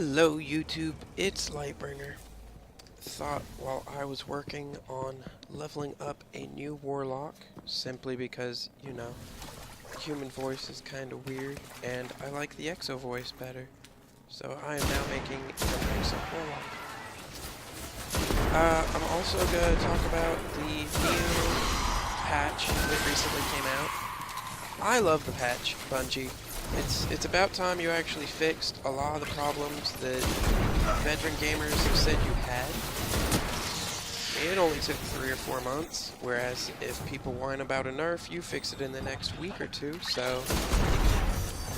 Hello YouTube, it's Lightbringer. Thought while I was working on leveling up a new warlock, simply because, human voice is kinda weird, and I like the exo voice better. So I am now making an exo warlock. I'm also gonna talk about the new patch that recently came out. I love the patch, Bungie. It's about time you actually fixed a lot of the problems that veteran gamers have said you had. It only took 3 or 4 months, whereas if people whine about a nerf, you fix it in the next week or two, so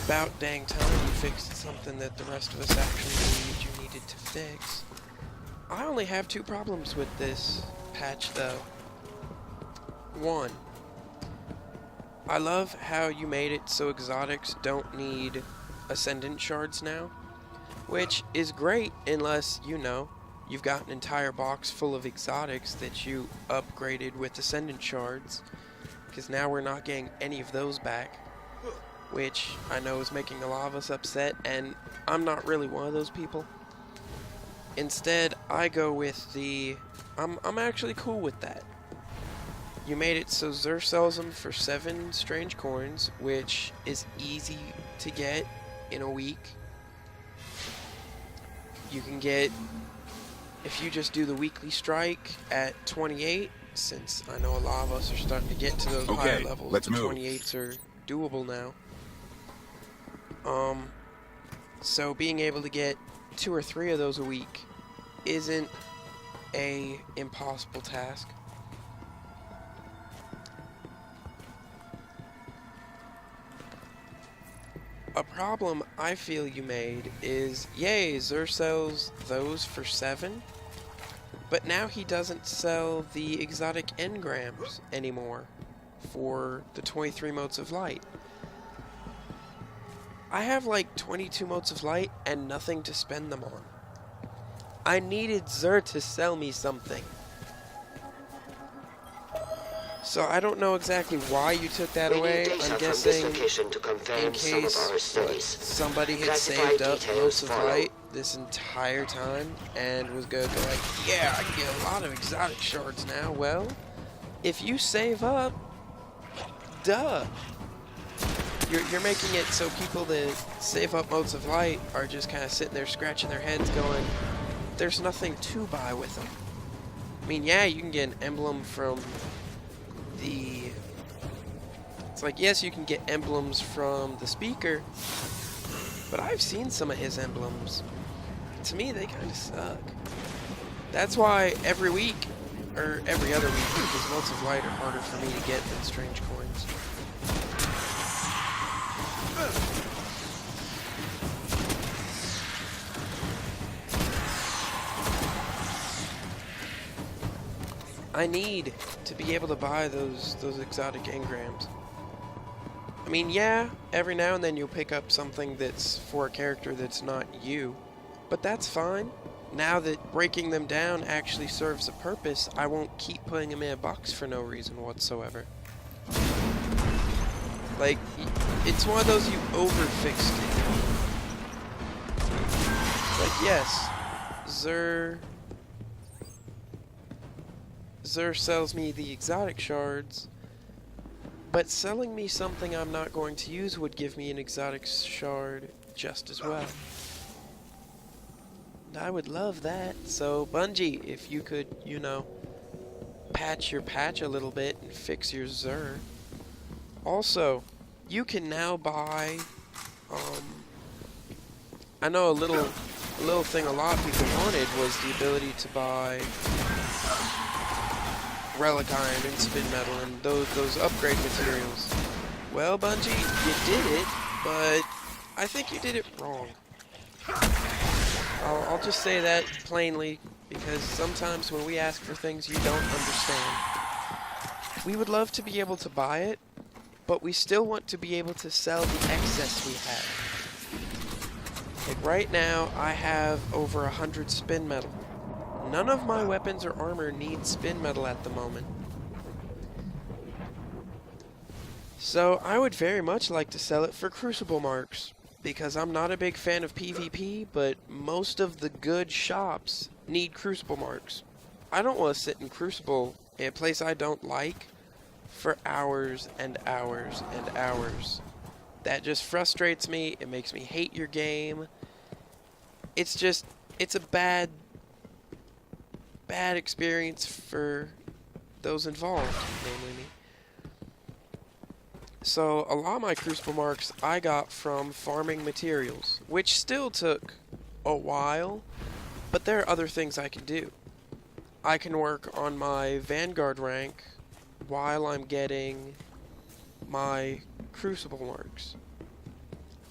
about dang time you fixed something that the rest of us actually believed you needed to fix. I only have 2 problems with this patch though. 1. I love how you made it so exotics don't need ascendant shards now, which is great unless, you've got an entire box full of exotics that you upgraded with ascendant shards, because now we're not getting any of those back, which I know is making a lot of us upset, and I'm not really one of those people. Instead, I go with the, I'm actually cool with that. You made it so Xur sells them for 7 strange coins, which is easy to get in a week. You can get, if you just do the weekly strike at 28, since I know a lot of us are starting to get to those higher levels, the 28s are doable now. So being able to get 2 or 3 of those a week isn't a impossible task. A problem I feel you made is, yay, Xur sells those for 7, but now he doesn't sell the exotic engrams anymore for the 23 motes of light. I have like 22 motes of light and nothing to spend them on. I needed Xur to sell me something. So I don't know exactly why you took that away. I'm guessing in case somebody had saved up motes of light this entire time and was going to go like, yeah, I can get a lot of exotic shards now. Well, if you save up, duh. You're making it so people that save up motes of light are just kind of sitting there scratching their heads going, there's nothing to buy with them. I mean, yeah, you can get an emblem from it's like, yes, you can get emblems from the speaker, but I've seen some of his emblems. To me, they kind of suck. That's why every week, or every other week, because motes of light are harder for me to get than strange coins. I need to be able to buy those exotic engrams. I mean, yeah, every now and then you'll pick up something that's for a character that's not you, but that's fine. Now that breaking them down actually serves a purpose, I won't keep putting them in a box for no reason whatsoever. Like, it's one of those you overfixed it. Like, yes, Xur sells me the exotic shards, but selling me something I'm not going to use would give me an exotic shard just as well. And I would love that. So Bungie, if you could, patch your patch a little bit and fix your Xur. Also, you can now buy, I know a little thing a lot of people wanted was the ability to buy relic iron and spin metal and those upgrade materials. Well, Bungie, you did it, but I think you did it wrong. I'll just say that plainly, because sometimes when we ask for things you don't understand. We would love to be able to buy it, but we still want to be able to sell the excess we have. Like right now, I have over 100 spin metal. None of my weapons or armor need spin metal at the moment. So I would very much like to sell it for crucible marks. because I'm not a big fan of PvP, but most of the good shops need Crucible marks. I don't want to sit in Crucible in a place I don't like for hours and hours and hours. That just frustrates me. It makes me hate your game. It's a bad experience for those involved, namely me. So a lot of my Crucible marks I got from farming materials, which still took a while, but there are other things I can do. I can work on my Vanguard rank while I'm getting my Crucible marks.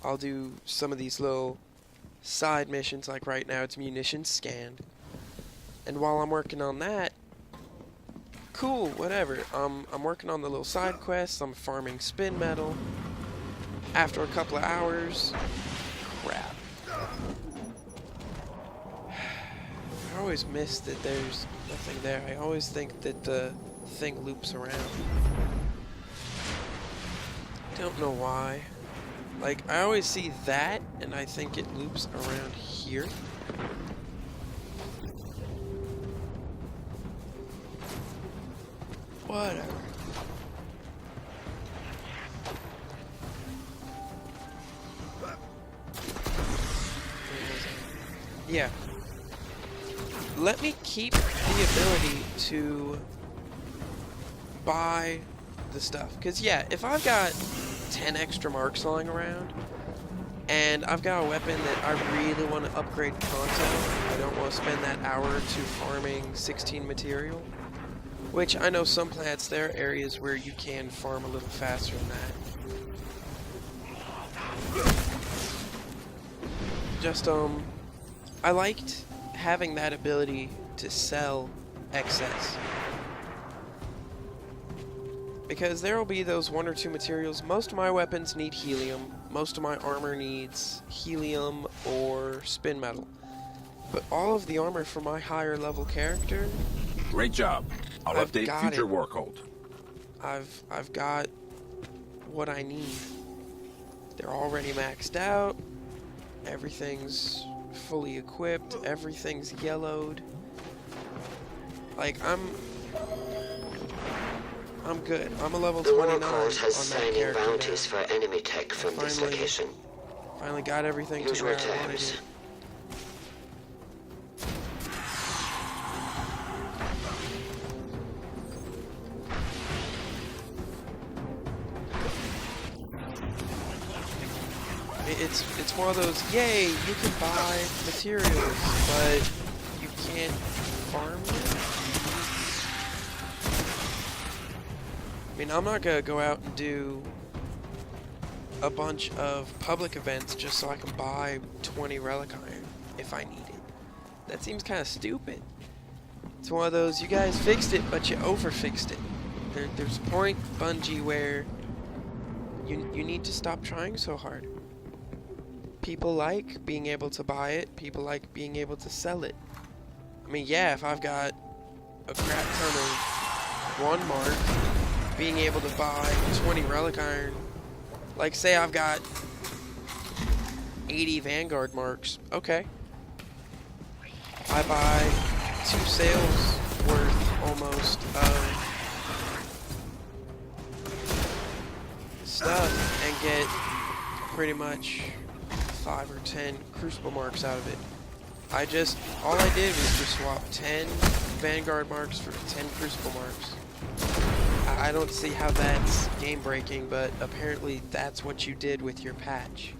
I'll do some of these little side missions, like right now it's munitions scanned. And while I'm working on that, cool, whatever. I'm working on the little side quests, I'm farming spin metal. After a couple of hours, crap. I always miss that there's nothing there. I always think that the thing loops around. Don't know why. Like, I always see that, and I think it loops around here. Whatever. Yeah. Let me keep the ability to buy the stuff. Because, yeah, if I've got 10 extra marks lying around, and I've got a weapon that I really want to upgrade content, I don't want to spend that hour or two farming 16 material. Which, I know some plants, there are areas where you can farm a little faster than that. Just, I liked having that ability to sell excess. Because there will be those one or two materials. Most of my weapons need helium. Most of my armor needs helium or spin metal. But all of the armor for my higher level character... Great job. I'll update future war code. I've got what I need. They're already maxed out. Everything's fully equipped. Everything's yellowed. Like, I'm good. I'm a level 29 The war code has on that signing character bounties now. for enemy tech from this location. Finally got everything Use to where your I wanted terms. it. It's one of those, yay, you can buy materials, but you can't farm them? I mean, I'm not gonna go out and do a bunch of public events just so I can buy 20 relic iron if I need it. That seems kind of stupid. It's one of those, you guys fixed it, but you over-fixed it. There's a point, Bungie, where you need to stop trying so hard. People like being able to buy it. People like being able to sell it. I mean, yeah, if I've got a crap ton of one mark, being able to buy 20 relic iron, like say I've got 80 Vanguard marks, okay. I buy 2 sales worth almost of stuff and get pretty much 5 or 10 Crucible marks out of it. All I did was just swap 10 Vanguard marks for 10 Crucible marks. I don't see how that's game breaking, but apparently that's what you did with your patch,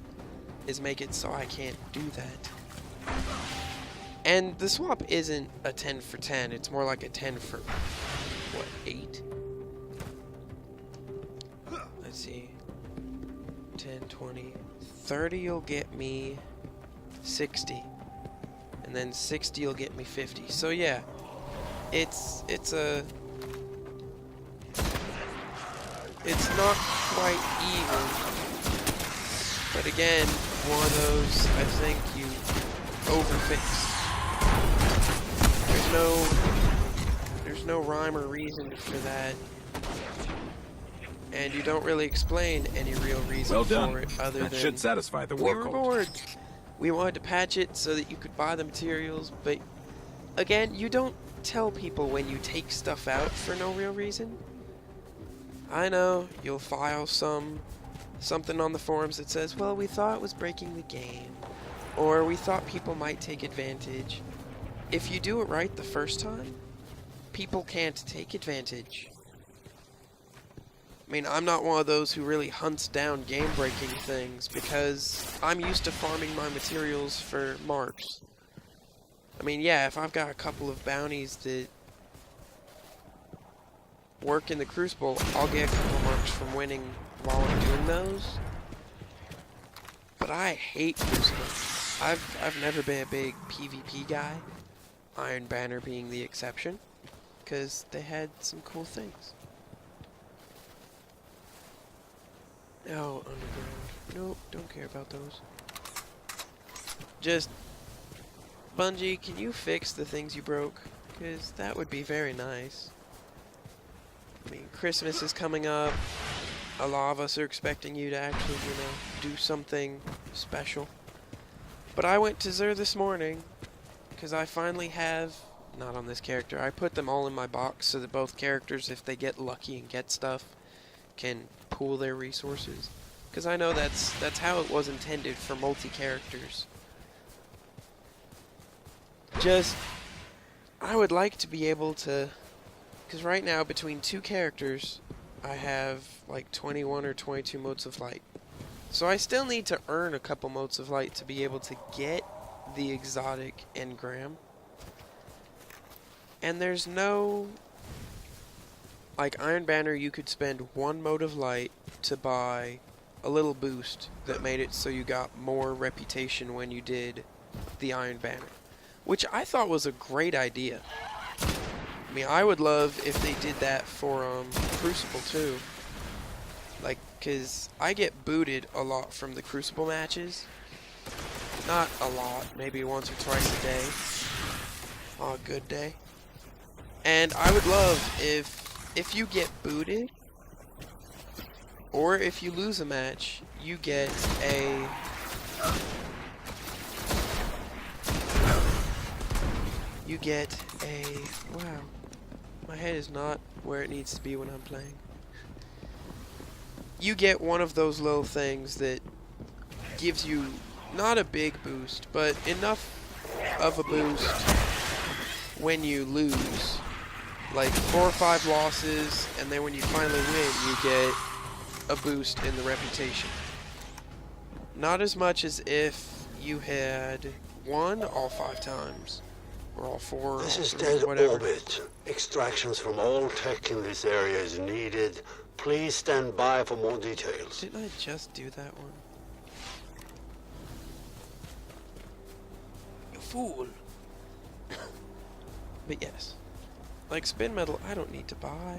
is make it so I can't do that. And the swap isn't a 10 for 10, it's more like a 10 for, what, 8? Let's see. 10, 20, 30 will get me 60. And then 60 will get me 50. So yeah, it's not quite even. But again, one of those I think you overfix. There's no rhyme or reason for that. and you don't really explain any real reason Well for done. it other That than should satisfy the we war were cult. bored. We wanted to patch it so that you could buy the materials, but again, you don't tell people when you take stuff out for no real reason. I know you'll file something on the forums that says, well, we thought it was breaking the game, or we thought people might take advantage. If you do it right the first time, people can't take advantage. I mean, I'm not one of those who really hunts down game-breaking things because I'm used to farming my materials for marks. I mean, yeah, if I've got a couple of bounties that work in the Crucible, I'll get a couple of marks from winning while I'm doing those. But I hate Crucible. I've never been a big PvP guy, Iron Banner being the exception, because they had some cool things. Oh, Underground. Nope, don't care about those. Just, Bungie, can you fix the things you broke? Because that would be very nice. I mean, Christmas is coming up. A lot of us are expecting you to actually, do something special. But I went to Zur this morning, because I finally have, not on this character, I put them all in my box so that both characters, if they get lucky and get stuff, can pool their resources. Because I know that's how it was intended for multi-characters. Just, I would like to be able to, because right now between two characters, I have like 21 or 22 motes of light. So I still need to earn a couple motes of light to be able to get the exotic engram. And there's no, like Iron Banner, you could spend one mote of light to buy a little boost that made it so you got more reputation when you did the Iron Banner, which I thought was a great idea. I mean, I would love if they did that for Crucible too. Like, cause I get booted a lot from the Crucible matches. Not a lot, maybe once or twice a day. On a good day. And I would love if you get booted, or if you lose a match, you get a wow, my head is not where it needs to be when I'm playing. You get one of those little things that gives you not a big boost, but enough of a boost when you lose. Like 4 or 5 losses, and then when you finally win, you get a boost in the reputation. Not as much as if you had won all 5 times, or all 4, This or is 3, dead whatever. orbit. Extractions from all tech in this area is needed. Please stand by for more details. Didn't I just do that one? You fool! But yes. Like spin metal, I don't need to buy. I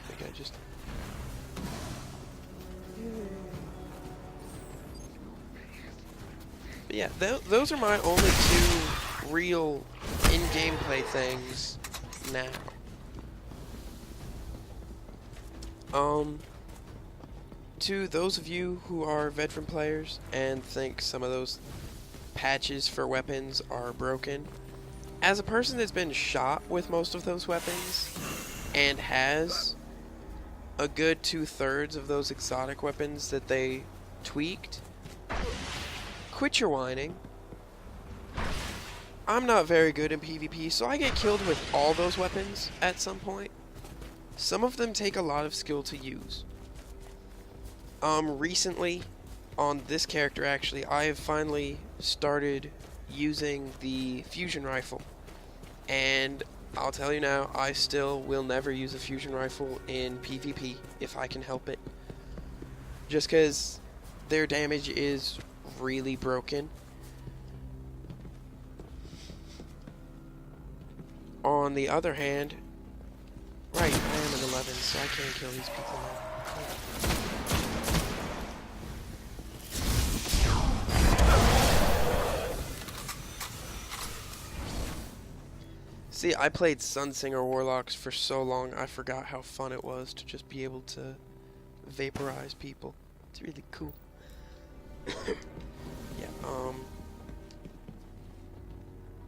think I just... But yeah, those are my only 2 real in-gameplay things now. To those of you who are veteran players and think some of those patches for weapons are broken, as a person that's been shot with most of those weapons and has a good 2/3 of those exotic weapons that they tweaked, quit your whining. I'm not very good in PvP, so I get killed with all those weapons at some point. Some of them take a lot of skill to use. Recently, on this character actually, I have finally started using the fusion rifle. And I'll tell you now, I still will never use a fusion rifle in PvP if I can help it. Just because their damage is really broken. On the other hand, right, I am an 11, so I can't kill these people now. See, I played Sunsinger Warlocks for so long, I forgot how fun it was to just be able to vaporize people. It's really cool. Yeah,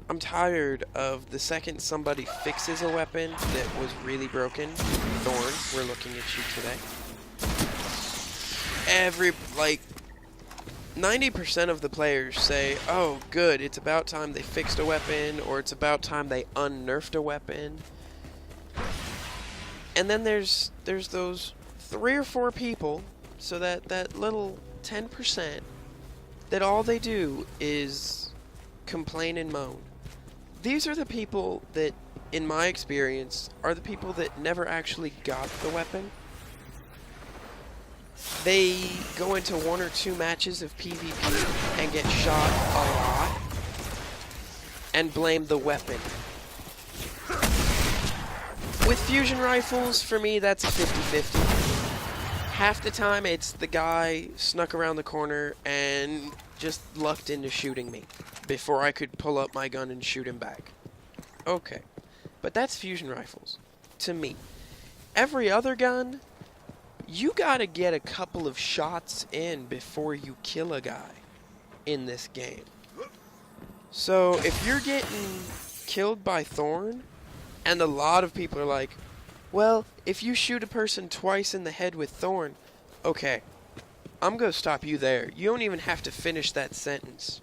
I'm tired of the second somebody fixes a weapon that was really broken. Thorn, we're looking at you today. 90% of the players say, oh, good, it's about time they fixed a weapon, or it's about time they unnerfed a weapon. And then there's those 3 or 4 people, so that little 10%, that all they do is complain and moan. These are the people that, in my experience, are the people that never actually got the weapon. They go into 1 or 2 matches of PvP and get shot a lot and blame the weapon. With fusion rifles, for me, that's a 50-50. Half the time, it's the guy snuck around the corner and just lucked into shooting me before I could pull up my gun and shoot him back. Okay, but that's fusion rifles, to me. Every other gun, you gotta get a couple of shots in before you kill a guy in this game. So if you're getting killed by Thorn, and a lot of people are like, well, if you shoot a person twice in the head with Thorn, okay, I'm gonna stop you there. You don't even have to finish that sentence.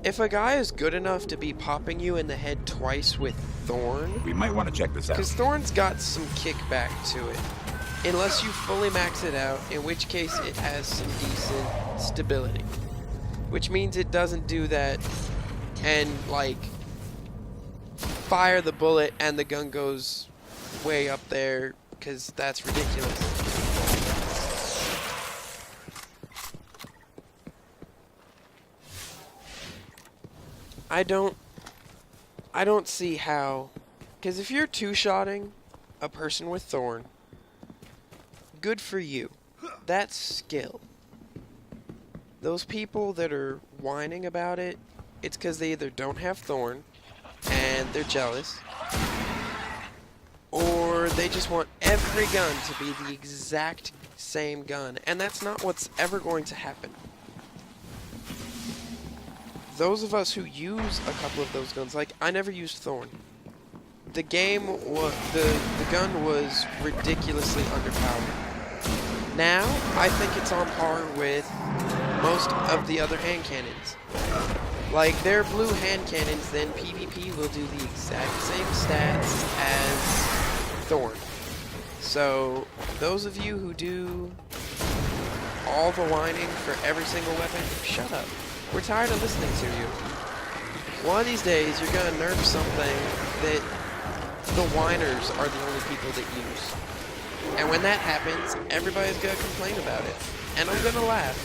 If a guy is good enough to be popping you in the head twice with Thorn, We might want to check this out. because Thorn's got some kickback to it. Unless you fully max it out, in which case it has some decent stability. Which means it doesn't do that and, like, fire the bullet and the gun goes way up there, because that's ridiculous. I don't see how, because if you're two-shotting a person with Thorn, good for you. That's skill. Those people that are whining about it, it's because they either don't have Thorn, and they're jealous, or they just want every gun to be the exact same gun, and that's not what's ever going to happen. Those of us who use a couple of those guns, like, I never used Thorn. The game was, the gun was ridiculously underpowered. Now, I think it's on par with most of the other hand cannons. Like, their blue hand cannons, then PvP will do the exact same stats as Thorn. So, those of you who do all the whining for every single weapon, shut up. We're tired of listening to you. One of these days, you're gonna nerf something that the whiners are the only people that use. And when that happens, everybody's gonna complain about it. And I'm gonna laugh.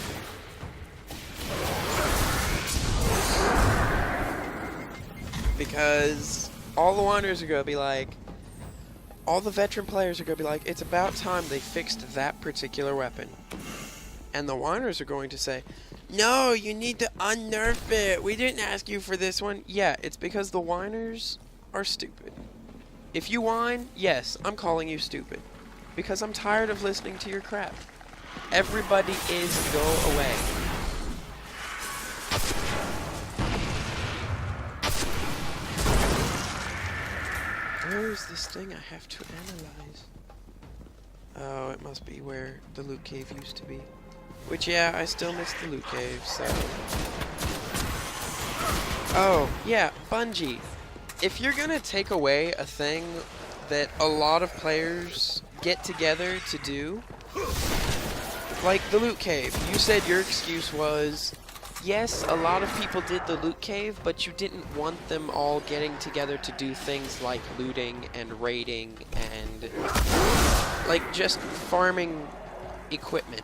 Because all the whiners are gonna be like, all the veteran players are gonna be like, it's about time they fixed that particular weapon. And the whiners are going to say, no, you need to unnerf it. We didn't ask you for this one. Yeah, it's because the whiners are stupid. If you whine, yes, I'm calling you stupid. Because I'm tired of listening to your crap. Everybody is go away. Where is this thing I have to analyze? Oh, it must be where the loot cave used to be. Which, yeah, I still miss the loot cave, so... Oh, yeah, Bungie. If you're gonna take away a thing that a lot of players get together to do, like the loot cave, you said your excuse was, yes, a lot of people did the loot cave, but you didn't want them all getting together to do things like looting and raiding and, like, just farming equipment.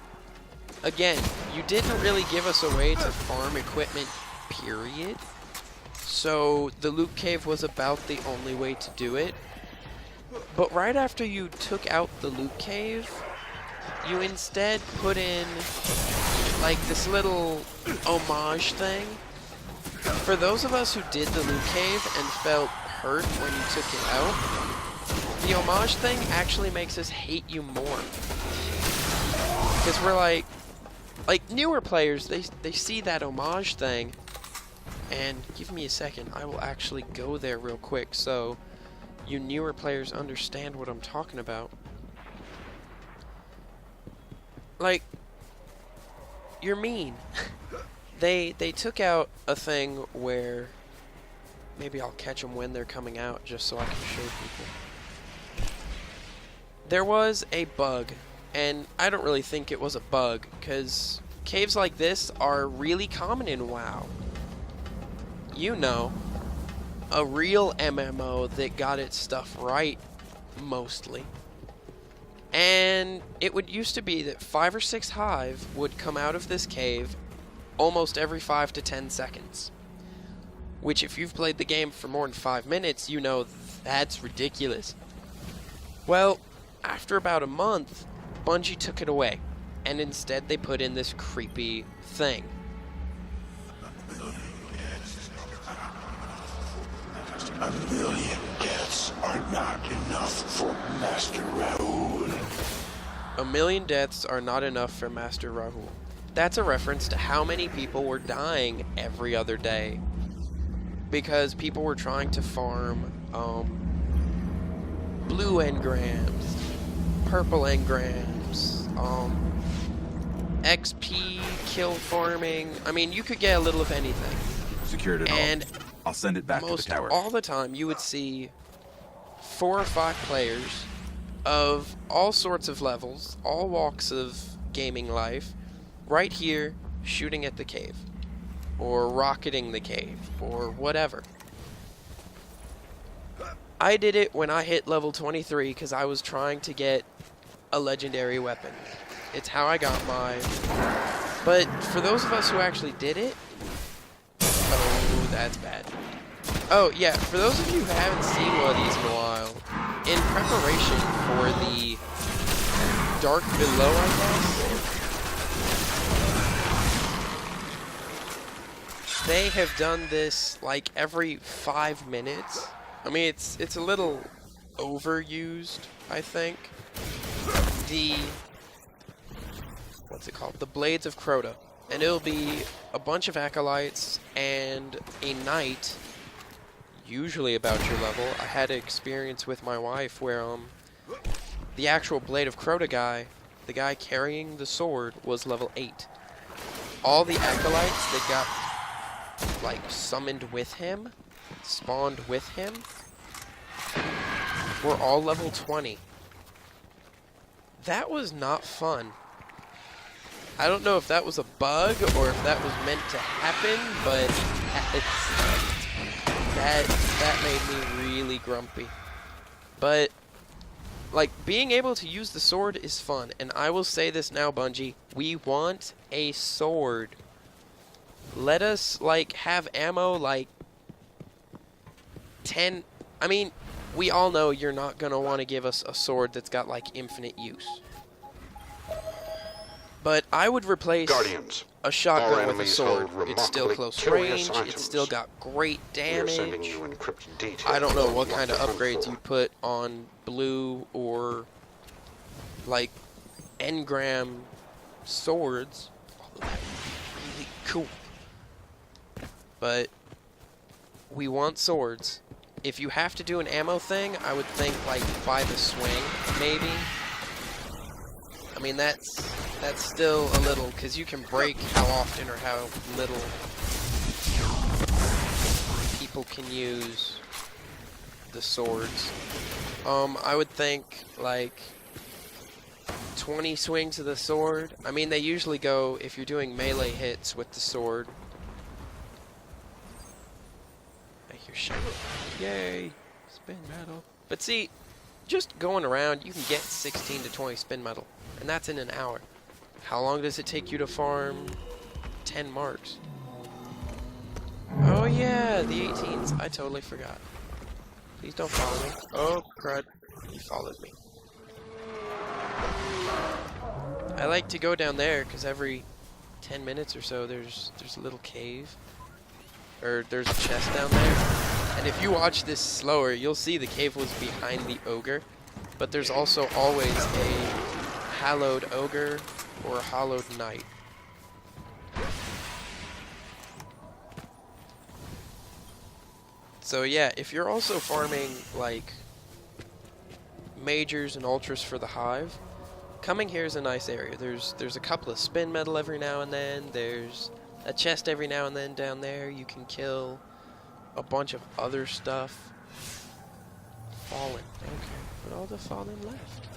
Again, you didn't really give us a way to farm equipment, period. So the loot cave was about the only way to do it. But right after you took out the loot cave, you instead put in, like, this little homage thing For those of us who did the loot cave and felt hurt when you took it out, the homage thing actually makes us hate you more. Because we're like newer players, they see that homage thing, and give me a second, I will actually go there real quick so you newer players understand what I'm talking about. Like, you're mean. They took out a thing where, maybe I'll catch them when they're coming out just so I can show people. There was a bug, and I don't really think it was a bug, because caves like this are really common in WoW. You know, a real MMO that got its stuff right, mostly. And it would used to be that 5 or 6 hive would come out of this cave almost every 5 to 10 seconds. Which, if you've played the game for more than 5 minutes, you know that's ridiculous. Well, after about a month, Bungie took it away, and instead they put in this creepy thing. A million deaths are not enough for Master Raoul. A million deaths are not enough for Master Raoul. That's a reference to how many people were dying every other day. Because people were trying to farm blue engrams, purple engrams, XP, kill farming. I mean, you could get a little of anything. Secured it all. And I'll send it back to the most tower. all the time, you would see 4 or 5 players of all sorts of levels, all walks of gaming life, right here shooting at the cave, or rocketing the cave, or whatever. I did it when I hit level 23 because I was trying to get a legendary weapon. It's how I got mine. But for those of us who actually did it, oh, that's bad. Oh, yeah, for those of you who haven't seen one of these in a while, in preparation for the Dark Below, I guess, they have done this like every 5 minutes. I mean, it's a little overused, I think. What's it called? The Blades of Crota. And it'll be a bunch of acolytes and a knight, usually about your level. I had an experience with my wife where the actual Blade of Crota guy, the guy carrying the sword, was level 8. All the acolytes that got like summoned with him, spawned with him, were all level 20. That was not fun. I don't know if that was a bug or if that was meant to happen, but that made me really grumpy. But like, being able to use the sword is fun, and I will say this now, Bungie, we want a sword. Let us like have ammo like 10. I mean, we all know you're not gonna want to give us a sword that's got like infinite use. But I would replace Guardians, a shotgun with a enemies sword. hold It's still remarkably close curious range, it's items. still got great We're sending damage. you encrypted details I don't know on what kind of to hunt upgrades for. you put on blue or like engram swords. Although that would be really cool. But we want swords. If you have to do an ammo thing, I would think like by the swing, maybe. I mean, that's still a little, because you can break how often or how little people can use the swords. I would think like 20 swings of the sword. I mean, they usually go, if you're doing melee hits with the sword. I hear shit. Yay! Spin metal. But see, just going around, you can get 16 to 20 spin metal. And that's in an hour. How long does it take you to farm 10 marks? Oh yeah, the 18s. I totally forgot. Please don't follow me. Oh, crud. He followed me. I like to go down there because every 10 minutes or so there's a little cave. or there's a chest down there. And if you watch this slower, you'll see the cave was behind the ogre. But there's also always a hallowed ogre or a hallowed knight. So yeah, if you're also farming like majors and ultras for the hive, coming here is a nice area. There's a couple of spin metal every now and then. There's a chest every now and then down there. You can kill a bunch of other stuff. Fallen. Okay, put all the fallen left.